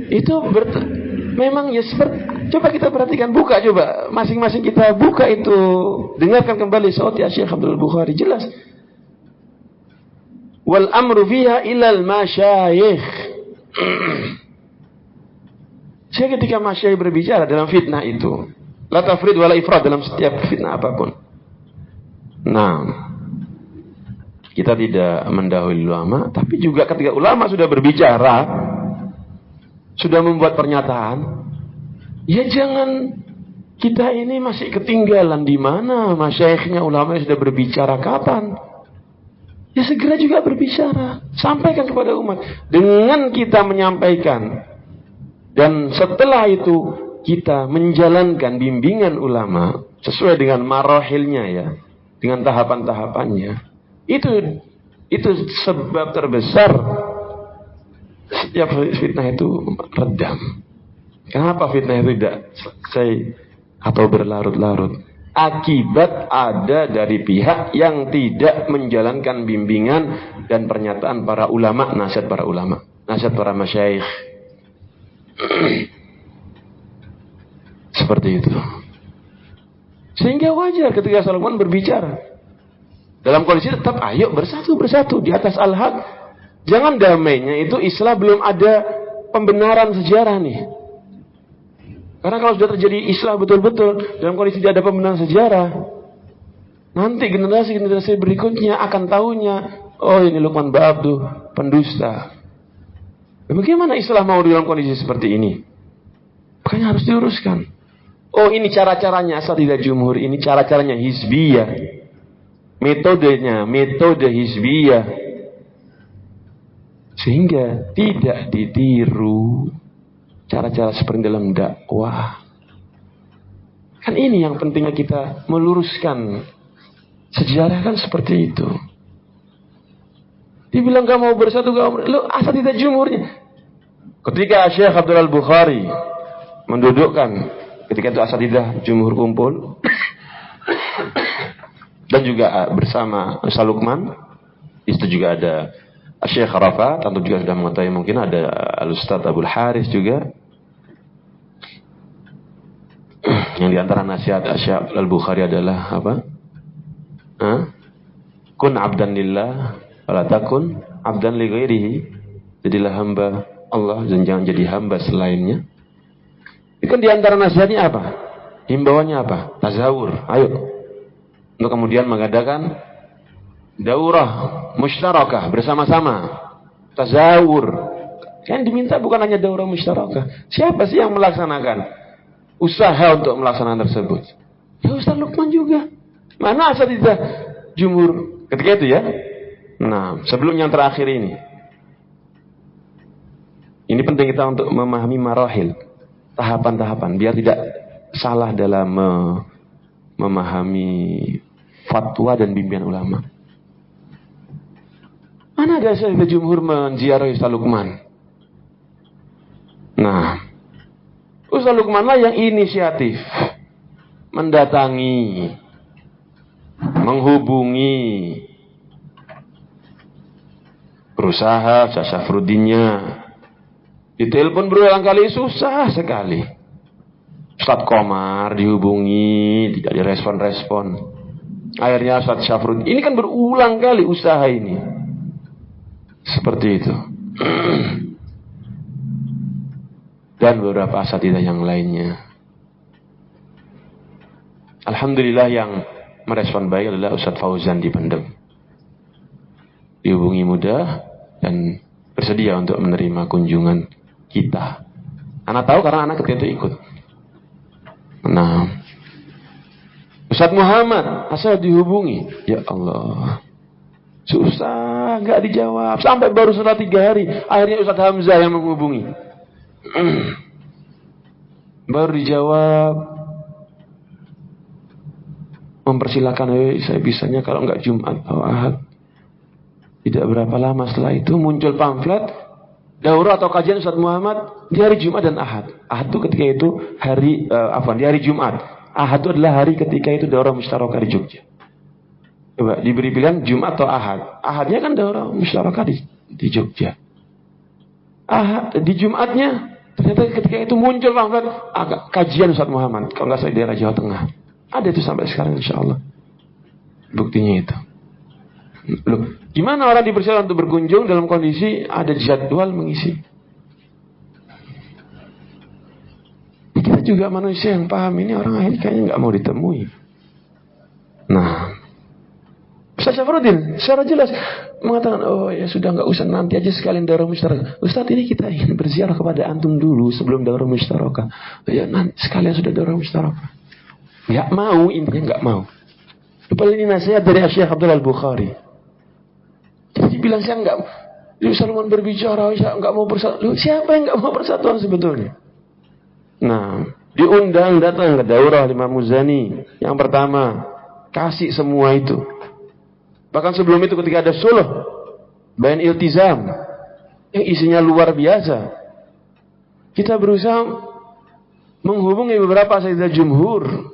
Itu memang ya seperti, coba kita perhatikan, buka coba masing-masing kita buka itu, dengarkan kembali Sautiyah Syekh Abdul Bukhari, jelas. Wal amru fiha ilal masyayikh. Saya ketika masyayikh berbicara dalam fitnah itu, la tafrid wala ifrad dalam setiap fitnah apapun. Nah, kita tidak mendahului ulama, tapi juga ketika ulama sudah berbicara, sudah membuat pernyataan, ya jangan kita ini masih ketinggalan di mana masyayikhnya, ulama yang sudah berbicara kapan. Ya segera juga berbicara, sampaikan kepada umat dengan kita menyampaikan, dan setelah itu kita menjalankan bimbingan ulama sesuai dengan marahilnya, ya, dengan tahapan-tahapannya. Itu sebab terbesar setiap fitnah itu redam. Kenapa fitnah itu tidak selesai atau berlarut-larut? Akibat ada dari pihak yang tidak menjalankan bimbingan dan pernyataan para ulama, nasihat para ulama, nasihat para masyayikh. Seperti itu. Sehingga wajar ketika Salman berbicara dalam kondisi tetap ayo bersatu di atas al-haq. Jangan damainya itu istilah belum ada pembenaran sejarah nih. Karena kalau sudah terjadi islah betul-betul dalam kondisi tidak ada pembenaran sejarah, nanti generasi-generasi berikutnya akan tahunya, oh ini Lukman Ba'abdu pendusta. Bagaimana islah mau dalam kondisi seperti ini? Makanya harus diluruskan. Oh ini cara-caranya asatidzah jumhur, ini cara-caranya hizbiyah. Metodenya, metode hizbiyah. Sehingga tidak ditiru cara-cara seperti dalam dakwah. Kan ini yang pentingnya kita meluruskan sejarah, kan seperti itu. Dibilang gak mau bersatu, gak mau, lu asatidzah jumhurnya. Ketika Syekh Abdul Al-Bukhari mendudukkan, ketika itu asatidzah jumhur kumpul, dan juga bersama Ustaz Lukman, itu juga ada Syekh Arafat, tentu juga sudah mengetahui, mungkin ada Al-Ustaz Abdul Haris juga. Yang diantara nasihat Syekh Al-Bukhari adalah apa? Kun abdan lillah, wala takun abdan li ghairihi. Jadilah hamba Allah dan jangan jadi hamba selainnya. Itu kan diantara nasihatnya apa? Himbauannya apa? Tazawur. Ayo. Untuk kemudian mengadakan daurah musyarakah bersama-sama. Tazawur. Kan diminta bukan hanya daurah musyarakah. Siapa sih yang melaksanakan usaha untuk melaksanakan tersebut? Ya Ustaz Lukman juga. Mana asatidzah jumhur ketika itu, ya? Nah, sebelum yang terakhir ini. Ini penting kita untuk memahami marahil, tahapan-tahapan, biar tidak salah dalam memahami fatwa dan bimbingan ulama. Mana ada asatidzah jumhur menziarahi Ustaz Lukman? Nah, Ustaz Lukman lah yang inisiatif mendatangi, menghubungi, berusaha Ustaz Syafruddinnya. Ditelepon berulang kali susah sekali. Ustaz Komar dihubungi, tidak direspon-respon. Akhirnya Ustaz Syafruddin, ini kan berulang kali usaha ini. Seperti itu. Dan beberapa asatidzah yang lainnya. Alhamdulillah yang merespon baik adalah Ustaz Fauzan di Pendem. Dihubungi mudah dan bersedia untuk menerima kunjungan kita. Anak tahu karena anak ketika itu ikut. Nah, Ustaz Muhammad asal dihubungi, ya Allah, susah, nggak dijawab. Sampai baru setelah 3 hari, akhirnya Ustaz Hamzah yang menghubungi. Baru dijawab, mempersilakan, saya bisanya kalau nggak Jumat atau Ahad. Tidak berapa lama setelah itu muncul pamflet daurah atau kajian Ustaz Muhammad di hari Jumat dan Ahad. Ahad itu ketika itu di hari Jumat. Ahad itu adalah hari ketika itu daurah musyarakah di Jogja. Coba diberi pilihan Jumat atau Ahad. Ahadnya kan daurah musyarakah di Jogja. Ahad di Jumatnya ternyata ketika itu muncul pamflet kajian Ustaz Muhammad. Kalau nggak salah di daerah Jawa Tengah. Ada itu sampai sekarang insya Allah. Buktinya itu. Loh, gimana orang dipersilakan untuk berkunjung dalam kondisi ada jadwal mengisi? Kita juga manusia yang paham ini, orang akhirnya kayaknya nggak mau ditemui. Nah, Ustaz Syafruddin secara jelas mengatakan, oh ya sudah nggak usah, nanti aja sekalian daurah musyarakah. Ustaz, ini kita ingin berziarah kepada antum dulu sebelum daurah musyarakah. Ya nanti sekalian sudah daurah musyarakah. Nggak mau, intinya nggak mau. Padahal ini nasihat dari Syekh Abdul Al-Bukhari. Jadi bilang saya nggak, Ustaz Lukman berbicara, saya nggak mau bersatu. Siapa yang nggak mau persatuan sebetulnya? Nah, diundang datang ke daurah Imam Muzani. Yang pertama, kasih semua itu. Bahkan sebelum itu ketika ada suluh bayan iltizam yang isinya luar biasa, kita berusaha menghubungi beberapa asatidzah jumhur.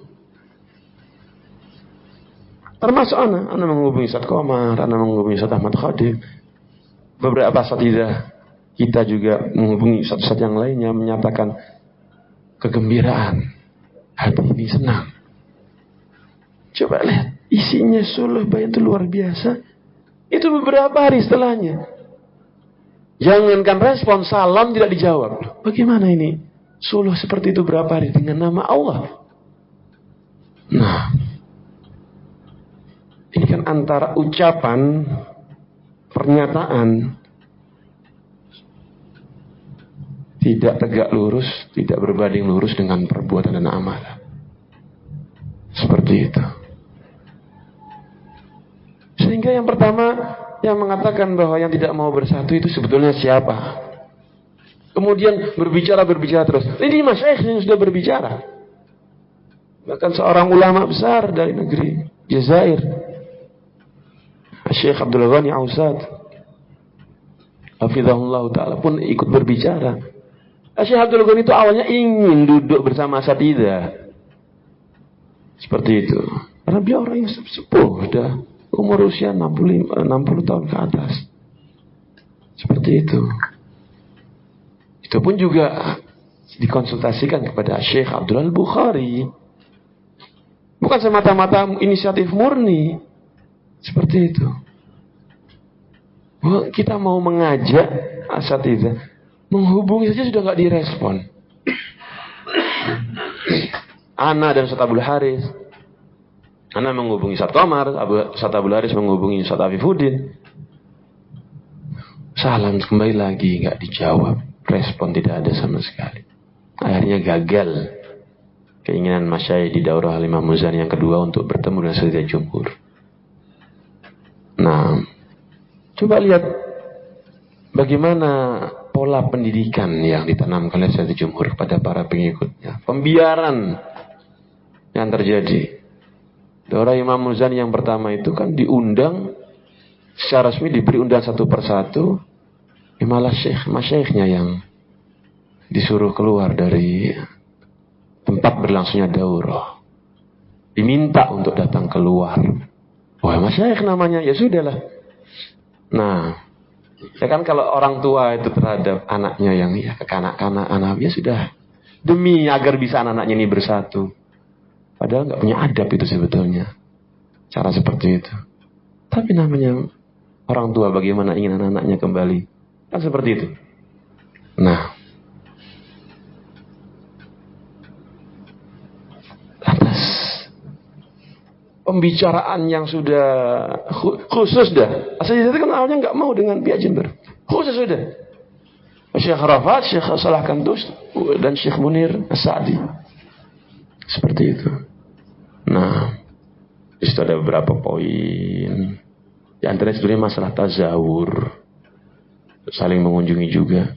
Termasuk anak menghubungi Ustaz Komar, anak menghubungi Ustaz Ahmad Khadim. Beberapa asatidzah kita juga menghubungi Ustaz-Ustaz yang lainnya menyatakan kegembiraan. Hati ini senang. Coba lihat, isinya suluh bayan itu luar biasa. Itu beberapa hari setelahnya. Jangankan respon, salam tidak dijawab. Bagaimana ini? Suluh seperti itu berapa hari dengan nama Allah? Nah, ini kan antara ucapan, pernyataan, tidak tegak lurus, tidak berbanding lurus dengan perbuatan dan amalan. Seperti itu. Sehingga yang pertama yang mengatakan bahwa yang tidak mau bersatu itu sebetulnya siapa? Kemudian berbicara terus. Ini masyayikh yang sudah berbicara. Bahkan seorang ulama besar dari negeri Jazair, Syekh Abdul Ghani Ausad, hafizahullah ta'ala pun ikut berbicara. Syekh Abdul Ghani itu awalnya ingin duduk bersama asatidzah. Seperti itu. Karena beliau orang yang sepuh, sudah umur usia 60 tahun ke atas. Seperti itu. Itu pun juga dikonsultasikan kepada Syekh Abdul Al-Bukhari. Bukan semata-mata inisiatif murni. Seperti itu. Kita mau mengajak asatidzah, menghubungi saja sudah nggak direspon. Ana dan Ustaz Abdul Haris. Ana menghubungi Ustaz Komar, Ustaz Abdul Haris menghubungi Ustaz Afifuddin. Salam kembali lagi nggak dijawab, respon tidak ada sama sekali. Akhirnya gagal keinginan masyayikh di daurah Imam Muzani yang kedua untuk bertemu dengan asatidzah jumhur. Nah, coba lihat bagaimana pola pendidikan yang ditanamkan oleh asatidzah jumhur kepada para pengikutnya. Pembiaran yang terjadi. Daurah Imam Muzani yang pertama itu kan diundang secara resmi, diberi undangan satu persatu. Malah masyayikhnya yang disuruh keluar dari tempat berlangsungnya daurah. Diminta untuk datang keluar. Wah, masyayikh namanya, ya sudahlah. Nah, ya kan kalau orang tua itu terhadap anaknya yang ya kekanak-kanak anaknya sudah demi agar bisa anak-anaknya ini bersatu. Padahal nggak punya adab itu sebetulnya. Cara seperti itu. Tapi namanya orang tua bagaimana ingin anak-anaknya kembali. Kan seperti itu. Nah. Lantas. Pembicaraan yang sudah khusus dah. Asal kan awalnya nggak mau dengan pihak Jember. Khusus sudah. Syekh Rafat, Syekh Salah Kantus, dan Syekh Munir As-Sa'di. Seperti itu. Nah, di situ ada beberapa poin. Di antaranya sebenarnya masalah tazawur. Saling mengunjungi juga.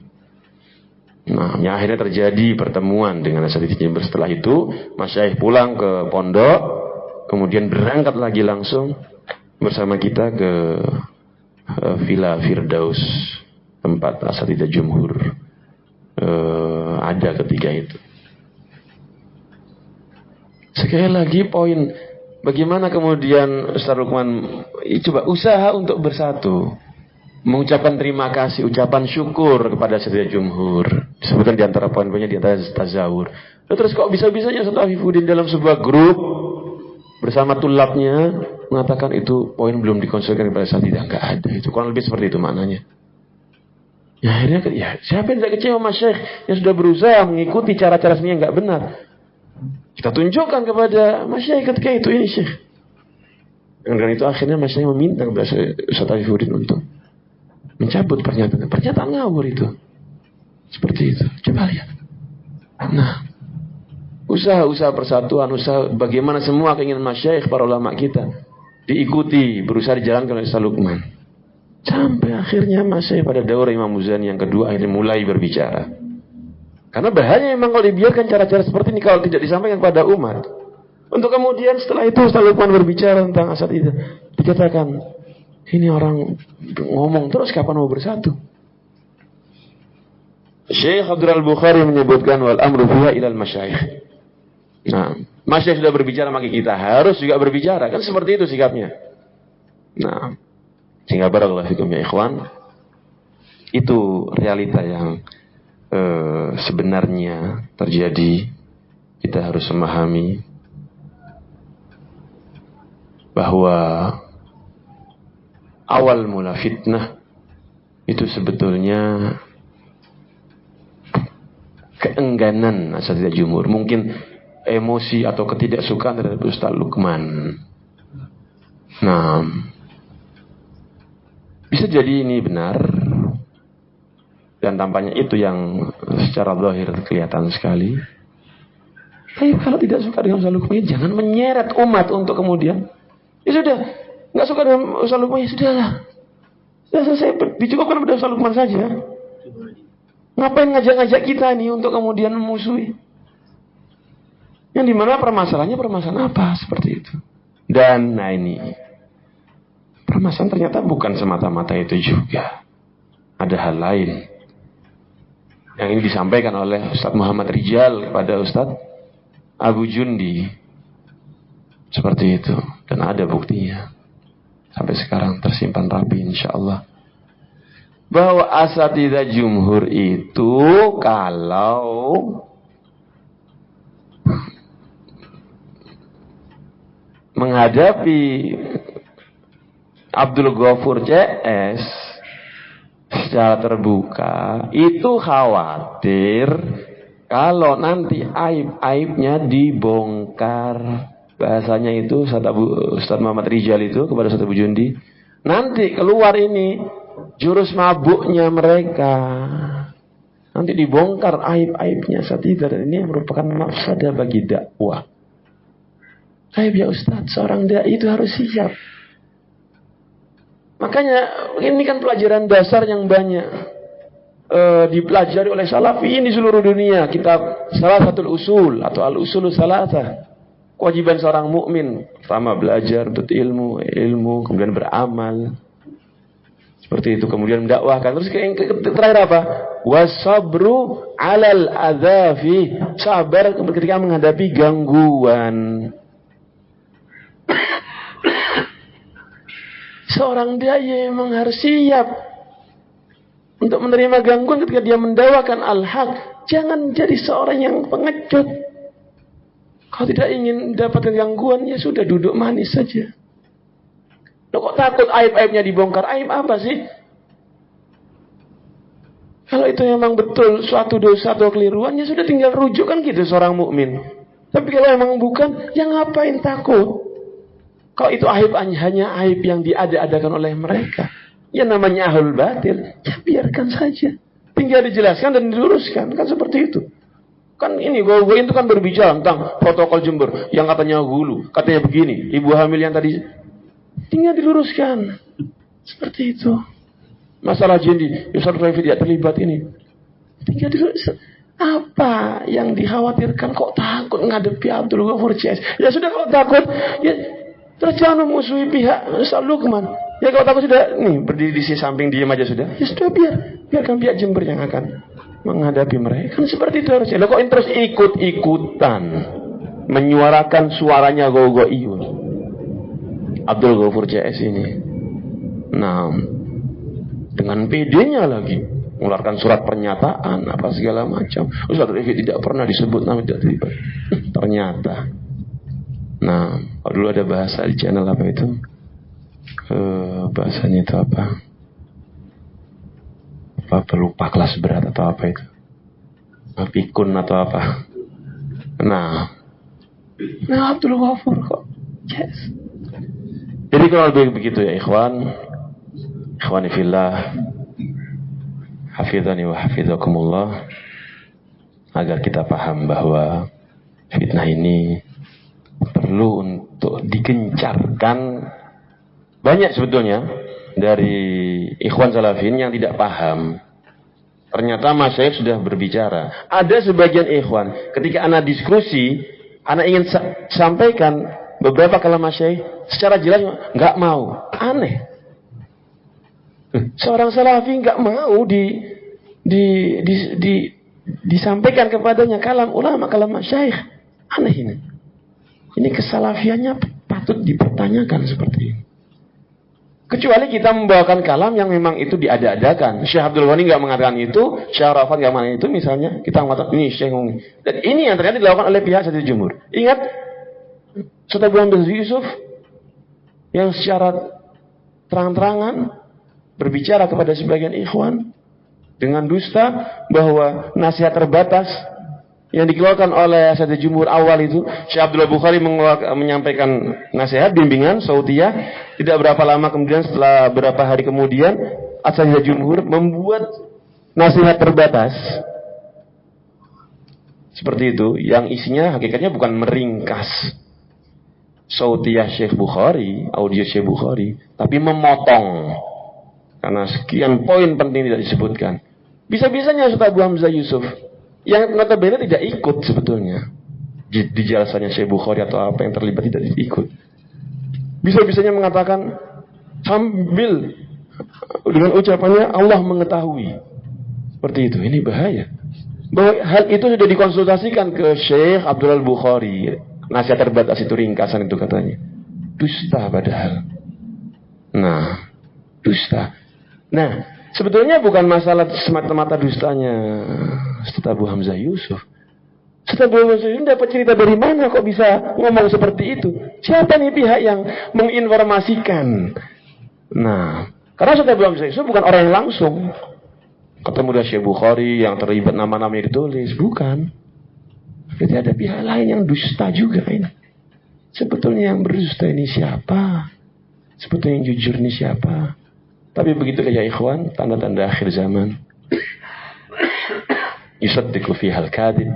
Nah, yang akhirnya terjadi pertemuan dengan Asatidz Jember. Setelah itu, masyayikh pulang ke pondok. Kemudian berangkat lagi langsung bersama kita ke Villa Firdaus, tempat Asatidz Jumhur ada ketika itu. Sekali lagi poin, bagaimana kemudian Ustaz Lukman coba usaha untuk bersatu, mengucapkan terima kasih, ucapan syukur kepada Asatidz Jumhur. Disebutkan di antara poin-poinnya di antara tazawur. Terus kok bisa-bisanya Ustaz Afifuddin dalam sebuah grup bersama tulabnya mengatakan itu poin belum dikonsultasikan kepada saat tidak ada, itu kurang lebih seperti itu maknanya. Ya akhirnya ya siapa yang tidak kecewa sama Syekh yang sudah berusaha mengikuti cara-cara seni yang nggak benar. Kita tunjukkan kepada Mas Syekh ketika itu ini Syekh. Dengan itu akhirnya Mas Syekh meminta kepada Ustaz Afifuddin untuk mencabut pernyataan ngawur itu. Seperti itu. Coba lihat. Nah, usaha-usaha persatuan, usaha bagaimana semua keinginan masyayikh para ulama kita diikuti, berusaha dijalankan oleh Ustaz Lukman. Sampai akhirnya masyayikh pada daurah Imam Muzani yang kedua akhirnya mulai berbicara. Karena bahaya memang kalau dibiarkan cara-cara seperti ini kalau tidak disampaikan kepada umat. Untuk kemudian setelah itu Ustaz Lukman berbicara tentang asat itu. Dikatakan, ini orang ngomong terus kapan mau bersatu? Syekh Abdul Al-Bukhari menyebutkan wal amru fiha ilal masyayikh. Nah, masyayikh sudah berbicara maka kita harus juga berbicara. Kan seperti itu sikapnya. Nah, sehingga barakallahu fikum ya ikhwan. Itu realita yang sebenarnya terjadi. Kita harus memahami bahwa awal mula fitnah itu sebetulnya keengganan Asatidz Jumhur, mungkin emosi atau ketidaksukaan terhadap Ustaz Lukman. Nah, bisa jadi ini benar dan tampaknya itu yang secara zahir kelihatan sekali. Tapi kalau tidak suka dengan Ustaz Lukman, jangan menyeret umat untuk kemudian ya sudah, nggak suka dengan Ustaz Lukman, ya sudahlah, sudah selesai, dicukupkan pada Ustaz Lukman saja. Ngapain ngajak-ngajak kita nih untuk kemudian memusuhi? Yang dimana permasalahannya permasalahan apa seperti itu. Dan nah ini permasalahan ternyata bukan semata-mata itu juga. Ada hal lain. Yang ini disampaikan oleh Ustaz Muhammad Rijal kepada Ustaz Abu Jundi. Seperti itu. Dan ada buktinya. Sampai sekarang tersimpan rapi insyaAllah. Bahwa Asatidz Jumhur itu kalau menghadapi Abdul Ghafur CS secara terbuka itu khawatir kalau nanti aib-aibnya dibongkar. Bahasanya itu Ustaz Muhammad Rijal itu kepada Ustaz Abu Jundi, nanti keluar ini jurus mabuknya mereka. Nanti dibongkar aib-aibnya Asatidz, dan ini merupakan mafsadah bagi dakwah. Aib ya Ustaz, seorang dai itu harus siap. Makanya ini kan pelajaran dasar yang banyak dipelajari oleh salafiyin di seluruh dunia. Kitab Salasatul Usul atau Al-Usulus Salasah. Kewajiban seorang mukmin pertama belajar untuk ilmu, kemudian beramal. Seperti itu. Kemudian mendakwahkan. Terus terakhir apa? Wasabru alal adzafi. Sabar ketika menghadapi gangguan. Seorang dai memang harus siap untuk menerima gangguan ketika dia mendakwakan al-haq. Jangan jadi seorang yang pengecut. Kalau tidak ingin mendapatkan gangguan, ya sudah duduk manis saja. Loh, kok takut aib-aibnya dibongkar? Aib apa sih? Kalau itu memang betul suatu dosa atau keliruan, ya sudah tinggal rujuk kan gitu seorang mukmin. Tapi kalau memang bukan, ya ngapain takut? Kalau itu aib hanya aib yang diada-adakan oleh mereka, ya namanya ahlul batil, ya biarkan saja. Tinggal dijelaskan dan diluruskan, kan seperti itu. Kan ini gue itu kan berbicara tentang protokol Jember yang katanya hulu, katanya begini, ibu hamil yang tadi, tinggal diluruskan. Seperti itu. Masalah jindi, Ustaz Rafi tidak terlibat ini. Tinggal diluruskan. Apa yang dikhawatirkan? Kok takut ngadepi Abdul Ghafur CS? Ya sudah, kalau takut, ya terus jangan memusuhi pihak Ustaz Lukman. Ya kalau takut sudah, nih berdiri di sisi samping diam aja sudah. Ya sudah, biarkan pihak Jember yang akan menghadapi mereka. Kan seperti itu harusnya. Loh, kok terus ikut-ikutan menyuarakan suaranya gogoiyun Abdul Ghafur CS ini. Nah, dengan PD-nya lagi mengeluarkan surat pernyataan apa segala macam. Ustaz Rifki tidak pernah disebut nama, tidak terlibat. Ternyata. Nah, dulu ada bahasa di channel apa itu? Bahasanya itu apa? Pelupa kelas berat atau apa itu? Pikun atau apa? Nah Abdul Ghafur kok. Yes. Jadi kalau lebih begitu ya ikhwani fillah, hafizani wa hafizakumullah, agar kita paham bahwa fitnah ini perlu untuk digencarkan. Banyak sebetulnya dari ikhwan salafin yang tidak paham. Ternyata masyayikh sudah berbicara. Ada sebagian ikhwan, ketika anak diskusi, anak ingin sampaikan beberapa kalimat masyayikh secara jelas, nggak mau. Aneh. Seorang salafi nggak mau disampaikan kepadanya kalam ulama, kalam masyayikh. Aneh ini. Ini kesalafiannya patut dipertanyakan seperti ini. Kecuali kita membawakan kalam yang memang itu diada-adakan. Syekh Abdul Ghani nggak mengatakan itu, Syekh Rafat nggak mengatakan itu, misalnya kita mengatakan ini Syekh Ghani. Dan ini yang ternyata dilakukan oleh pihak Sayyidul Jumhur. Ingat, Ustaz Abu Hamzah Yusuf yang secara terang-terangan berbicara kepada sebagian ikhwan dengan dusta bahwa nasihat terbatas yang dikeluarkan oleh Sayyidul Jumhur awal itu, Syekh Abdullah Bukhari menyampaikan nasihat bimbingan sautiyah. Tidak berapa lama kemudian, setelah berapa hari kemudian, Sayyidul Jumhur membuat nasihat terbatas seperti itu, yang isinya hakikatnya bukan meringkas sautiyah Syekh Bukhari, audio Syekh Bukhari, tapi memotong karena sekian poin penting tidak disebutkan. Bisa-bisanya Ustaz Abu Hamzah Yusuf yang notabene tidak ikut sebetulnya di jelasannya Syekh Bukhari atau apa yang terlibat, tidak ikut. Bisa-bisanya mengatakan sambil dengan ucapannya Allah mengetahui. Seperti itu. Ini bahaya. Bahwa hal itu sudah dikonsultasikan ke Syekh Abdul Bukhari. Nasihat terbatas itu, ringkasan itu katanya. Dusta padahal. Nah, dusta. Nah, sebetulnya bukan masalah semata-mata dustanya Ustaz Abu Hamzah Yusuf. Ustaz Abu Hamzah Yusuf dapat cerita dari mana kok bisa ngomong seperti itu? Siapa nih pihak yang menginformasikan? Nah, karena Ustaz Abu Hamzah Yusuf bukan orang yang langsung ketemu dengan Syekh Bukhari yang terlibat nama-namanya ditulis, bukan. Jadi ada pihak lain yang dusta juga ini. Sebetulnya yang berdusta ini siapa? Sebetulnya yang jujur ini siapa? Tapi begitu ya ikhwan, tanda-tanda akhir zaman. Yusaddiqu fihal kadhib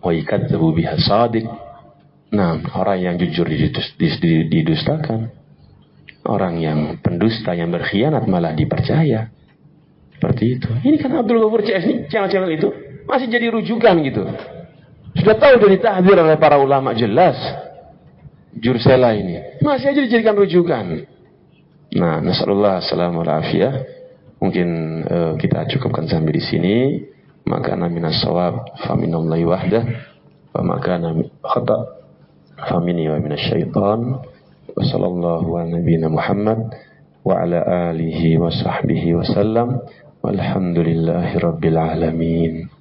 wa yakadzabu bihal shadiq. Nah, orang yang jujur didustakan. Orang yang pendusta, yang berkhianat malah dipercaya. Seperti itu. Ini kan Abdul Ghafur CS ini, channel-channel itu masih jadi rujukan gitu. Sudah tahu dari tahdzir oleh para ulama jelas. Jursela ini masih aja dijadikan rujukan. Nah, nasallallahu assalamu alafiyah. Mungkin kita cukupkan sampai di sini. Maka minas shawab fa minallahi wahdah wa maka khata fa minni wa minasy syaitan. Wa sallallahu ala nabiyyina Muhammad wa ala alihi wa sahbihi wa sallam. Walhamdulillahi rabbil alamin.